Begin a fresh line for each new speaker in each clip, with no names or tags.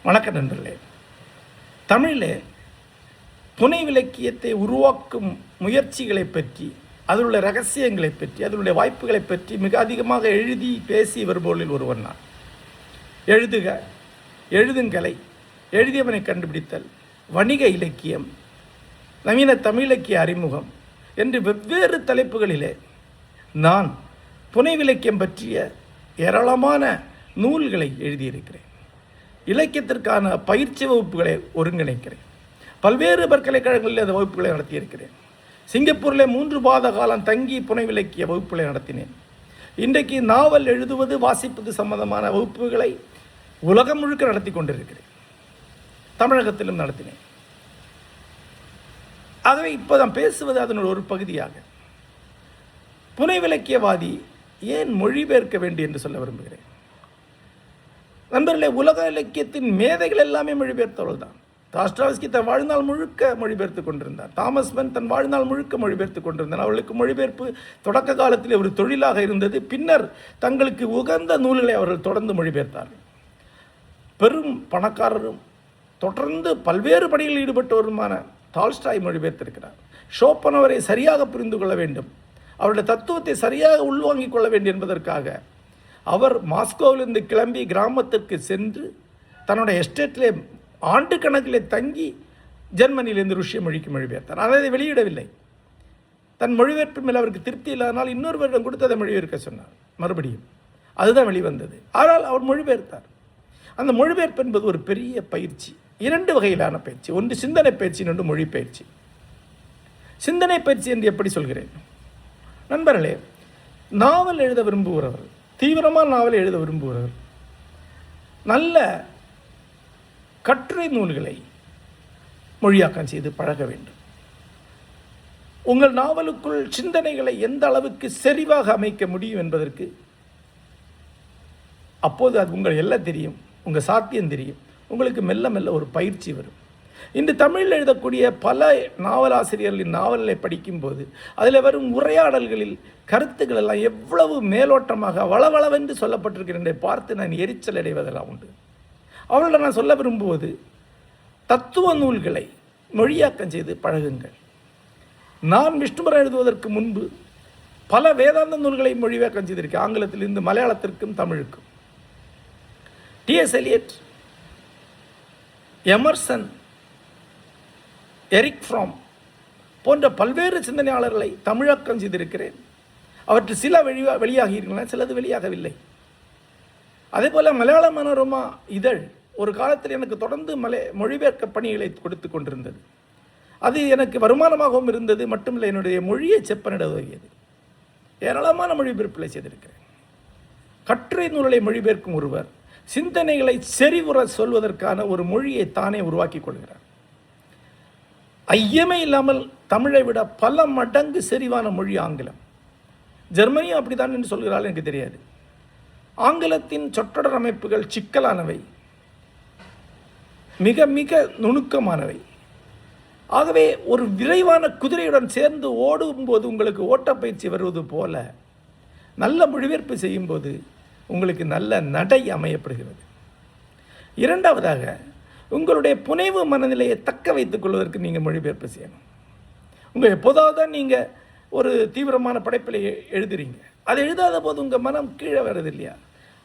வணக்கம் நண்பர்களே. தமிழிலே புனை விலக்கியத்தை உருவாக்கும் முயற்சிகளை பற்றி, அதில் உள்ள ரகசியங்களை பற்றி, அதனுடைய வாய்ப்புகளை பற்றி மிக அதிகமாக எழுதி பேசி வருபவர்களில் ஒருவன் நான். எழுதுங்கலை, எழுதியவனை கண்டுபிடித்தல், வணிக இலக்கியம், நவீன தமிழிலக்கிய அறிமுகம் என்று வெவ்வேறு தலைப்புகளிலே நான் புனை விலக்கியம் பற்றிய ஏராளமான நூல்களை எழுதியிருக்கிறேன். இலக்கியத்திற்கான பயிற்சி வகுப்புகளை ஒருங்கிணைக்கிறேன். பல்வேறு பல்கலைக்கழகங்களில் அந்த வகுப்புகளை நடத்தியிருக்கிறேன். சிங்கப்பூரில் 3 மாத காலம் தங்கி புனை விலக்கிய வகுப்புகளை நடத்தினேன். இன்றைக்கு நாவல் எழுதுவது, வாசிப்பது சம்பந்தமான வகுப்புகளை உலகம் முழுக்க நடத்தி கொண்டிருக்கிறேன். தமிழகத்திலும் நடத்தினேன். ஆகவே இப்போ நான் பேசுவது அதனுடைய ஒரு பகுதியாக. புனை விலக்கியவாதி ஏன் மொழிபெயர்க்க வேண்டும் என்று சொல்ல விரும்புகிறேன். நண்பர்களே, உலக இலக்கியத்தின் மேதைகள் எல்லாமே மொழிபெயர்த்தவர்கள் தான். டாஸ்டாவ்ஸ்கி தன் வாழ்நாள் முழுக்க மொழிபெயர்த்து கொண்டிருந்தார். தாமஸ் மன் தன் வாழ்நாள் முழுக்க மொழிபெயர்த்து கொண்டிருந்தார். அவர்களுக்கு மொழிபெயர்ப்பு தொடக்க காலத்தில் ஒரு தொழிலாக இருந்தது. பின்னர் தங்களுக்கு உகந்த நூல்களை அவர்கள் தொடர்ந்து மொழிபெயர்த்தார்கள். பெரும் பணக்காரரும் தொடர்ந்து பல்வேறு பணிகளில் ஈடுபட்டவருமான டால்ஸ்டாய் மொழிபெயர்த்திருக்கிறார். ஷோப்பனவரை சரியாக புரிந்து கொள்ள வேண்டும், அவருடைய தத்துவத்தை சரியாக உள்வாங்கிக் கொள்ள வேண்டும் என்பதற்காக அவர் மாஸ்கோவிலிருந்து கிளம்பி கிராமத்திற்கு சென்று தன்னுடைய எஸ்டேட்டிலே ஆண்டு கணக்கிலே தங்கி ஜெர்மனியிலிருந்து ருஷ்ய மொழிக்கு மொழிபெயர்த்தார். ஆனால் அதை வெளியிடவில்லை. தன் மொழிபெயர்ப்பு மேல் அவருக்கு திருப்தி இல்லாதனால் இன்னொரு வருடம் கொடுத்து அதை மொழிபெயர்க்க சொன்னார். மறுபடியும் அதுதான் வெளிவந்தது. ஆனால் அவர் மொழிபெயர்த்தார். அந்த மொழிபெயர்ப்பு என்பது ஒரு பெரிய பயிற்சி. 2 வகையிலான பயிற்சி. ஒன்று சிந்தனை பயிற்சி, இன்னொன்று மொழி பயிற்சி. சிந்தனை பயிற்சி என்று எப்படி சொல்கிறேன் நண்பர்களே, நாவல் எழுத விரும்புகிறவர்கள், தீவிரமான நாவலை எழுத விரும்புகிறவர்கள் நல்ல கட்டுரை நூல்களை மொழியாக்கம் செய்து பழக வேண்டும். உங்கள் நாவலுக்குள் சிந்தனைகளை எந்த அளவுக்கு செறிவாக அமைக்க முடியும் என்பதற்கு அப்போது அது உங்கள் எல்லாம் தெரியும், உங்கள் சாத்தியம் தெரியும். உங்களுக்கு மெல்ல மெல்ல ஒரு பயிற்சி வரும். இன்று தமிழில் எழுதக்கூடிய பல நாவலாசிரியர்களின் நாவல்களை படிக்கும்போது அதில் வரும் உரையாடல்களில் கருத்துக்கள் எல்லாம் எவ்வளவு மேலோட்டமாக வளவளவென்று சொல்லப்பட்டிருக்கிறதை பார்த்து நான் எரிச்சல் அடைவதெல்லாம் உண்டு. அவர்களிடம் நான் சொல்ல விரும்புவது, தத்துவ நூல்களை மொழியாக்கம் செய்து பழகுங்கள். நான் விஷ்ணுபுரம் எழுதுவதற்கு முன்பு பல வேதாந்த நூல்களை மொழியாக்கம் செய்திருக்கேன், ஆங்கிலத்திலிருந்து மலையாளத்திற்கும் தமிழுக்கும். T.S. Eliot, Emerson, Eric from போன்ற பல்வேறு சிந்தனையாளர்களை தமிழாக்கம் செய்திருக்கிறேன். அவற்று சில வெளியாகி இருக்கலாம், சிலது வெளியாகவில்லை. அதே போல் மலையாள மனோரமா இதழ் ஒரு காலத்தில் எனக்கு தொடர்ந்து மொழிபெயர்க்க பணிகளை கொடுத்து கொண்டிருந்தது. அது எனக்கு வருமானமாகவும் இருந்தது. மட்டுமில்லை, என்னுடைய மொழியை செப்பனிட உதவியது. ஏராளமான மொழிபெயர்ப்புகளை செய்திருக்கிறேன். கட்டுரை நூல்களை மொழிபெயர்க்கும் ஒருவர் சிந்தனைகளை செறிவுற சொல்வதற்கான ஒரு மொழியை தானே உருவாக்கி கொள்கிறார். ஐயமே இல்லாமல் தமிழை விட பல மடங்கு செறிவான மொழி ஆங்கிலம். ஜெர்மனியும் அப்படித்தான் என்று சொல்கிறாள், எனக்கு தெரியாது. ஆங்கிலத்தின் சொற்றொடர் அமைப்புகள் சிக்கலானவை, மிக மிக நுணுக்கமானவை. ஆகவே ஒரு விரைவான குதிரையுடன் சேர்ந்து ஓடும்போது உங்களுக்கு ஓட்டப்பயிற்சி வருவது போல நல்ல மொழிபெயர்ப்பு செய்யும்போது உங்களுக்கு நல்ல நடை அமையப்படுகிறது. இரண்டாவதாக, உங்களுடைய புனைவு மனநிலையை தக்க வைத்துக் கொள்வதற்கு நீங்கள் மொழிபெயர்ப்பு செய்யணும். உங்கள் எப்போதாவது தான் நீங்கள் ஒரு தீவிரமான படைப்பில் எழுதுறீங்க, அது எழுதாத போது உங்கள் மனம் கீழே வருது இல்லையா?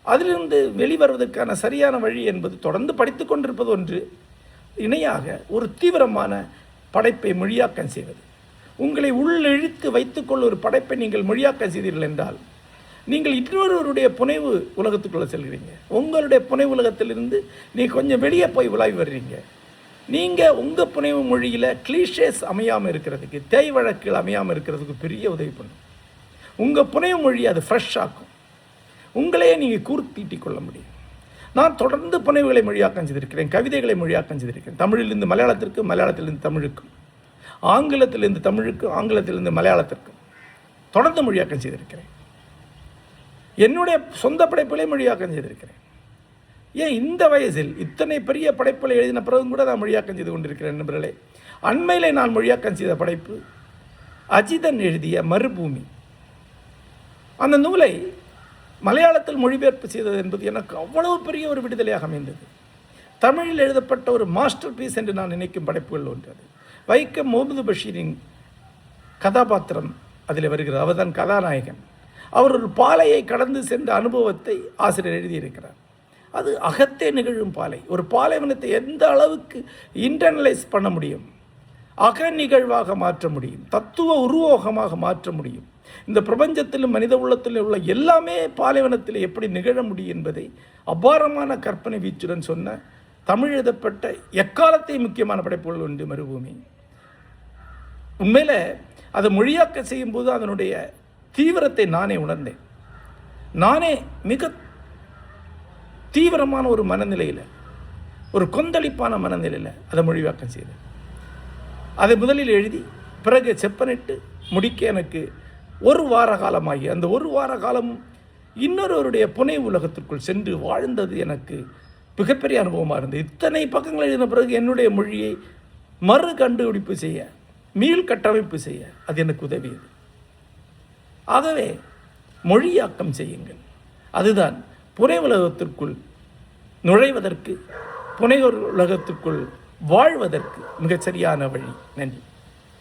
அதிலிருந்து வெளிவருவதற்கான சரியான வழி என்பது தொடர்ந்து படித்து கொண்டிருப்பது ஒன்று, இணையாக ஒரு தீவிரமான படைப்பை மொழியாக்கம் செய்வது. உங்களை உள்ளிழுத்து வைத்துக்கொள்ள ஒரு படைப்பை நீங்கள் மொழியாக்கம் செய்தீர்கள் என்றால் நீங்கள் இன்னொருவருடைய புனைவு உலகத்துக்குள்ளே செல்கிறீங்க. உங்களுடைய புனைவு உலகத்திலிருந்து நீங்கள் கொஞ்சம் வெளியே போய் உலாவி வர்றீங்க. நீங்கள் உங்கள் புனைவு மொழியில் கிளீஷேஸ் அமையாமல் இருக்கிறதுக்கு, தேய் வழக்குகள் அமையாமல் இருக்கிறதுக்கு பெரிய உதவி பண்ணும். உங்கள் புனைவு மொழி அது ஃப்ரெஷ் ஆக்கும். உங்களையே நீங்கள் கூர்த்தீட்டிக் கொள்ள முடியும். நான் தொடர்ந்து புனைவுகளை மொழியாக்கம் செய்திருக்கிறேன், கவிதைகளை மொழியாக்கம் செய்திருக்கிறேன். தமிழிலிருந்து மலையாளத்திற்கும், மலையாளத்திலிருந்து தமிழுக்கும், ஆங்கிலத்திலிருந்து தமிழுக்கும், ஆங்கிலத்திலிருந்து மலையாளத்திற்கும் தொடர்ந்து மொழியாக்கம் செய்திருக்கிறேன். என்னுடைய சொந்த படைப்புகளை மொழியாக்கம் செய்திருக்கிறேன். ஏன் இந்த வயசில் இத்தனை பெரிய படைப்புகளை எழுதின பிறகும் கூட நான் மொழியாக்கம் செய்து கொண்டிருக்கிறேன் நண்பர்களே. அண்மையில் நான் மொழியாக்கம் செய்த படைப்பு அஜிதன் எழுதிய மறுபூமி. அந்த நூலை மலையாளத்தில் மொழிபெயர்ப்பு செய்தது என்பது எனக்கு அவ்வளவு பெரிய ஒரு விடுதலையாக அமைந்தது. தமிழில் எழுதப்பட்ட ஒரு மாஸ்டர் பீஸ் என்று நான் நினைக்கும் படைப்புகள் ஒன்று அது. வைக்கம் முகமது பஷீரின் கதாபாத்திரம் அதில் வருகிறது. அவர்தான் கதாநாயகன். அவர் ஒரு பாலையை கடந்து சென்ற அனுபவத்தை ஆசிரியர் எழுதியிருக்கிறார். அது அகத்தே நிகழும் பாலை. ஒரு பாலைவனத்தை எந்த அளவுக்கு இன்டர்னலைஸ் பண்ண முடியும், அக நிகழ்வாக மாற்ற முடியும், தத்துவ உருவோகமாக மாற்ற முடியும், இந்த பிரபஞ்சத்திலும் மனித உள்ளத்திலும் உள்ள எல்லாமே பாலைவனத்தில் எப்படி நிகழ முடியும் என்பதை அபாரமான கற்பனை வீச்சுடன் சொன்ன தமிழ் எழுதப்பட்ட எக்காலத்தை முக்கியமான படைப்புகள் உண்டு மறுபூமி. உண்மையில் அதை மொழியாக்க செய்யும்போது அதனுடைய தீவிரத்தை நானே உணர்ந்தேன். நானே மிக தீவிரமான ஒரு மனநிலையில், ஒரு கொந்தளிப்பான மனநிலையில் அதை மொழியாக்கம் செய்தேன். அதை முதலில் எழுதி பிறகு செப்பனிட்டு முடிக்க எனக்கு ஒரு வார காலமாகி, அந்த ஒரு வார காலம் இன்னொருவருடைய புனை உலகத்திற்குள் சென்று வாழ்ந்தது எனக்கு மிகப்பெரிய அனுபவமாக இருந்தது. இத்தனை பக்கங்கள் எழுதின பிறகு என்னுடைய மொழியை மறு கண்டுபிடிப்பு செய்ய, மீள் கட்டமைப்பு செய்ய அது எனக்கு உதவியது. ஆகவே மொழியாக்கம் செய்யுங்கள். அதுதான் புனை உலகத்திற்குள் நுழைவதற்கு, புனை உலகத்திற்குள் வாழ்வதற்கு மிகச்சரியான வழி. நன்றி.